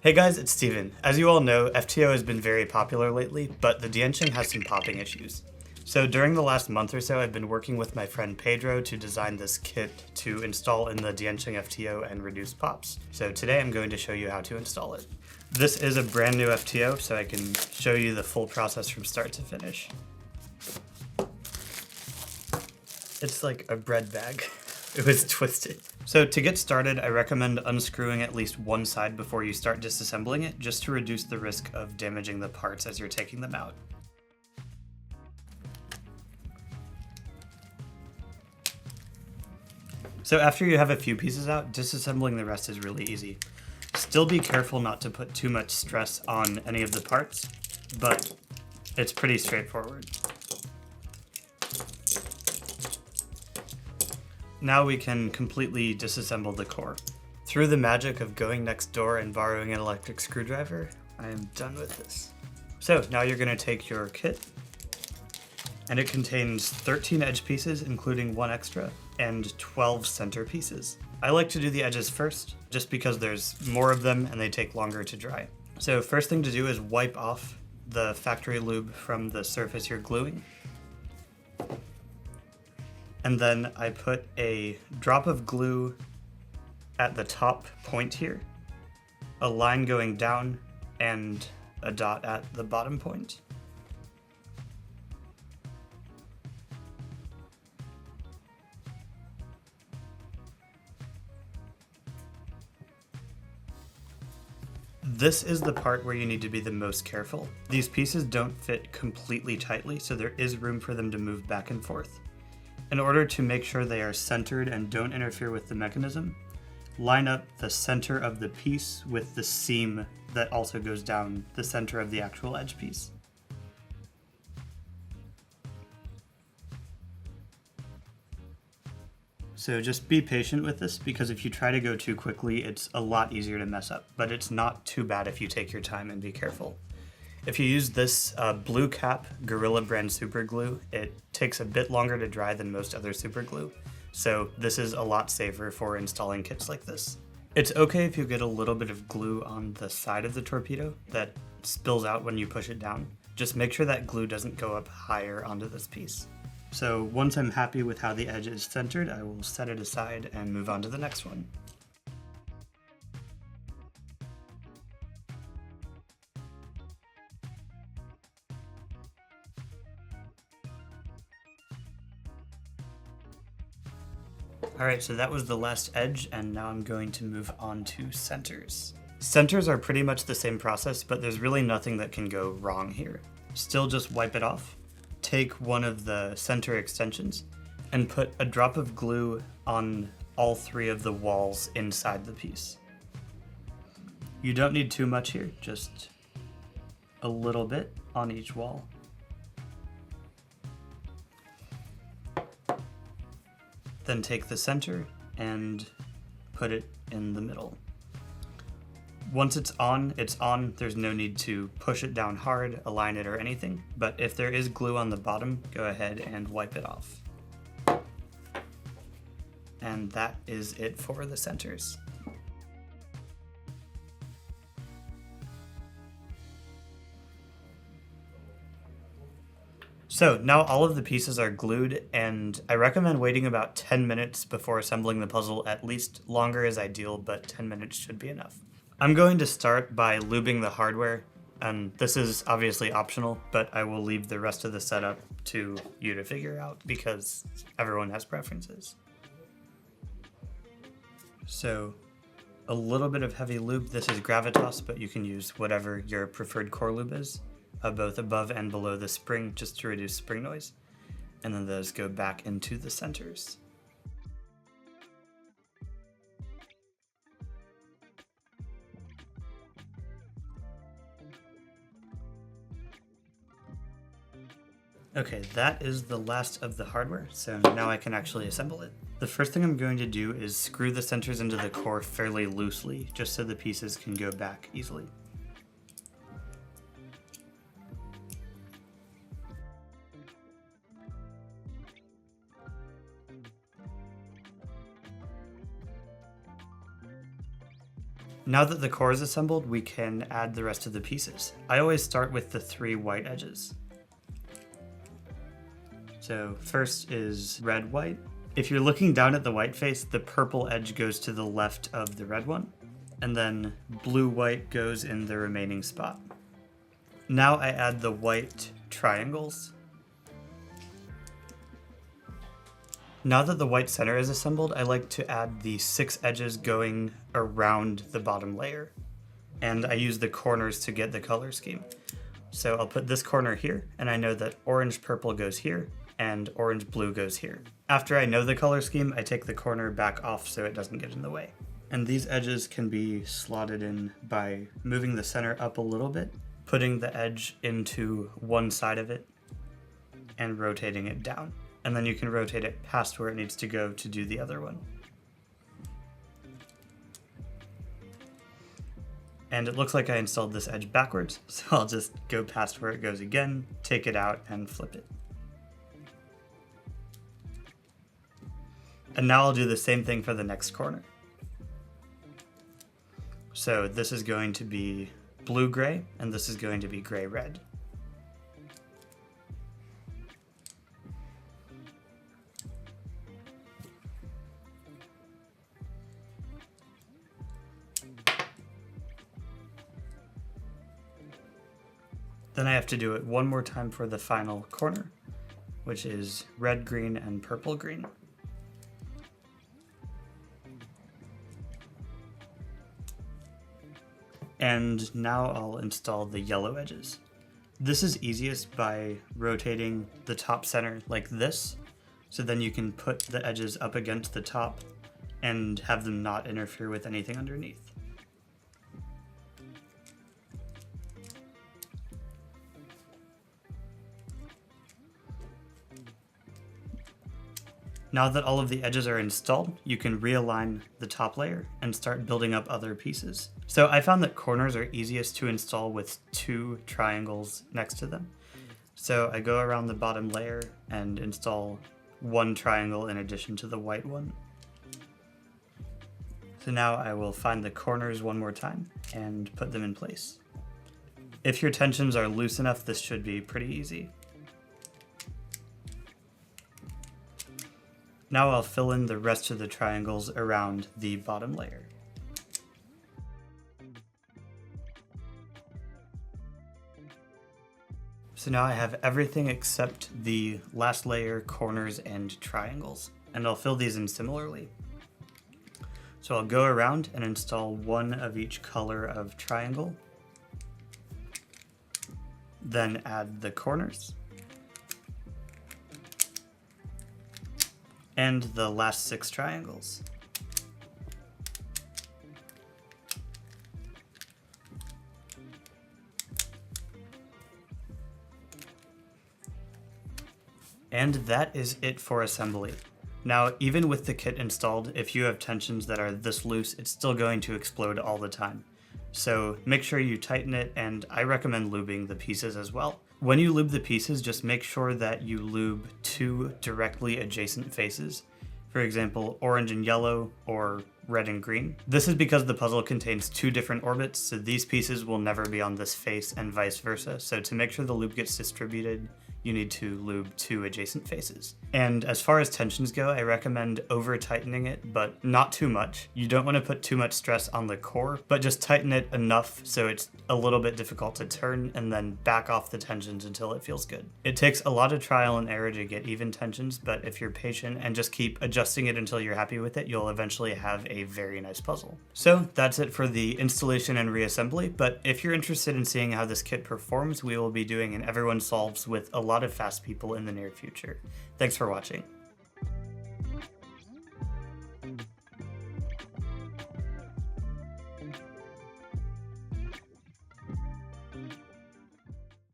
Hey guys, it's Steven. As you all know, FTO has been very popular lately, but the DianSheng has some popping issues. So during the last month or so, I've been working with my friend Pedro to design this kit to install in the DianSheng FTO and reduce pops. So today I'm going to show you how to install it. This is a brand new FTO, so I can show you the full process from start to finish. It's like a bread bag. It was twisted. So to get started, I recommend unscrewing at least one side before you start disassembling it, just to reduce the risk of damaging the parts as you're taking them out. So after you have a few pieces out, disassembling the rest is really easy. Still be careful not to put too much stress on any of the parts, but it's pretty straightforward. Now we can completely disassemble the core. Through the magic of going next door and borrowing an electric screwdriver, I am done with this. So now you're going to take your kit, and it contains 13 edge pieces, including one extra, and 12 center pieces. I like to do the edges first, just because there's more of them and they take longer to dry. So first thing to do is wipe off the factory lube from the surface you're gluing. And then I put a drop of glue at the top point here, a line going down, and a dot at the bottom point. This is the part where you need to be the most careful. These pieces don't fit completely tightly, so there is room for them to move back and forth. In order to make sure they are centered and don't interfere with the mechanism, line up the center of the piece with the seam that also goes down the center of the actual edge piece. So just be patient with this, because if you try to go too quickly, it's a lot easier to mess up, but it's not too bad if you take your time and be careful. If you use this Blue Cap Gorilla brand super glue, it takes a bit longer to dry than most other super glue, so this is a lot safer for installing kits like this. It's okay if you get a little bit of glue on the side of the torpedo that spills out when you push it down. Just make sure that glue doesn't go up higher onto this piece. So once I'm happy with how the edge is centered, I will set it aside and move on to the next one. Alright, so that was the last edge, and now I'm going to move on to centers. Centers are pretty much the same process, but there's really nothing that can go wrong here. Still just wipe it off. Take one of the center extensions and put a drop of glue on all three of the walls inside the piece. You don't need too much here, just a little bit on each wall. Then take the center and put it in the middle. Once it's on, there's no need to push it down hard, align it, or anything, but if there is glue on the bottom, go ahead and wipe it off. And that is it for the centers. So now all of the pieces are glued, and I recommend waiting about 10 minutes before assembling the puzzle. At least longer is ideal, but 10 minutes should be enough. I'm going to start by lubing the hardware, and this is obviously optional, but I will leave the rest of the setup to you to figure out because everyone has preferences. So a little bit of heavy lube. This is Gravitas, but you can use whatever your preferred core lube is. Both above and below the spring, just to reduce spring noise. And then those go back into the centers. Okay, that is the last of the hardware, so now I can actually assemble it. The first thing I'm going to do is screw the centers into the core fairly loosely, just so the pieces can go back easily. Now that the core is assembled, we can add the rest of the pieces. I always start with the 3 white edges. So first is red white. If you're looking down at the white face, the purple edge goes to the left of the red one, and then blue white goes in the remaining spot. Now I add the white triangles. Now that the white center is assembled, I like to add the 6 edges going around the bottom layer. And I use the corners to get the color scheme. So I'll put this corner here, and I know that orange purple goes here, and orange blue goes here. After I know the color scheme, I take the corner back off so it doesn't get in the way. And these edges can be slotted in by moving the center up a little bit, putting the edge into one side of it, and rotating it down. And then you can rotate it past where it needs to go to do the other one. And it looks like I installed this edge backwards, so I'll just go past where it goes again, take it out, and flip it. And now I'll do the same thing for the next corner. So this is going to be blue-gray, and this is going to be gray-red. Then I have to do it one more time for the final corner, which is red, green, and purple, green. And now I'll install the yellow edges. This is easiest by rotating the top center like this, so then you can put the edges up against the top and have them not interfere with anything underneath. Now that all of the edges are installed, you can realign the top layer and start building up other pieces. So I found that corners are easiest to install with 2 triangles next to them. So I go around the bottom layer and install 1 triangle in addition to the white one. So now I will find the corners one more time and put them in place. If your tensions are loose enough, this should be pretty easy. Now I'll fill in the rest of the triangles around the bottom layer. So now I have everything except the last layer, corners, and triangles, and I'll fill these in similarly. So I'll go around and install 1 of each color of triangle, then add the corners, and the last 6 triangles. And that is it for assembly. Now, even with the kit installed, if you have tensions that are this loose, it's still going to explode all the time. So make sure you tighten it, and I recommend lubing the pieces as well. When you lube the pieces, just make sure that you lube 2 directly adjacent faces. For example, orange and yellow, or red and green. This is because the puzzle contains 2 different orbits, so these pieces will never be on this face and vice versa. So to make sure the lube gets distributed, you need to lube 2 adjacent faces. And as far as tensions go, I recommend over tightening it, but not too much. You don't want to put too much stress on the core, but just tighten it enough so it's a little bit difficult to turn, and then back off the tensions until it feels good. It takes a lot of trial and error to get even tensions, but if you're patient and just keep adjusting it until you're happy with it, you'll eventually have a very nice puzzle. So that's it for the installation and reassembly, but if you're interested in seeing how this kit performs, we will be doing an Everyone Solves with a lot of fast people in the near future. Thanks for watching.